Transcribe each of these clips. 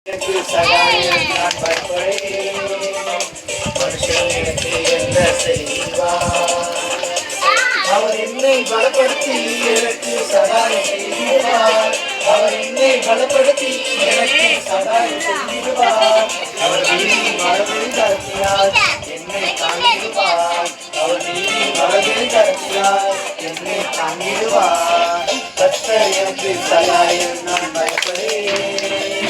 எனக்கு சகாயம் நான் பயப்படேன். மனுஷன் எனக்கு என்ன செய்வார்? அவர் என்னை பலப்படுத்தி எனக்கு சகாயம் செய்வார். அவர் என்னை பலப்படுத்தி எனக்கு சகாயம் செய்வார். அவர் நீதி மரபில் கடத்தினார் என்னை தாங்கிடுவார். அவர் நீதி மரபில் கடத்தினார் என்னை தாங்கிடுவார். கர்த்தர் எனக்கு சகாயம் நான் பயப்படேன்.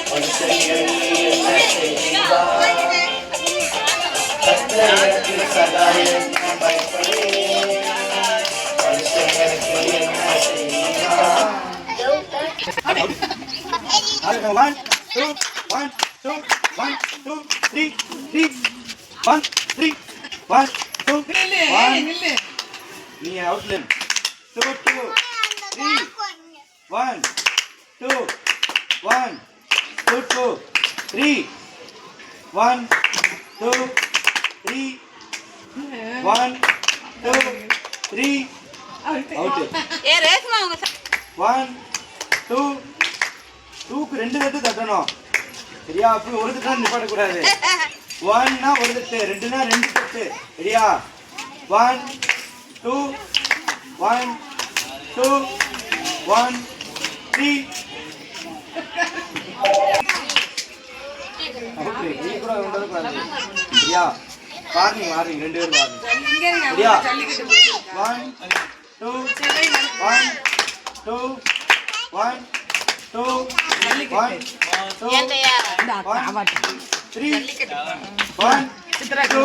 மனுஷன் எனக்கு என்ன செய்வார்? கர்த்தர் எனக்கு சகாயம் நான் பயப்படேன். மனுஷன் எனக்கு என்ன செய்வார்? 1 2 1 2 1 2 3 3 1 3 1 2 1 நீ அவுட்லைன் 2 2 3 1 2 1 2 2 3 1 2 3 1 2 3 அவுட் ஏ ரேஸ்மா அவங்க 1 2 2க்கு ரெண்டு தட்டு தட்டணும் சரியா? அப்படி ஒரு தட்டு நிப்பாட்ட கூடாது. 1னா ஒரு தட்டு, 2னா ரெண்டு தட்டு சரியா? 1 2 1 2 1 3 ஓகே நீ கூட வந்தது கூடாது சரியா? பாருங்க மாறுங்க ரெண்டு பேரும் பாருங்க சரியா? 1 2 1 2 1 2 1 2 3 1 2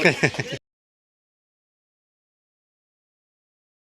3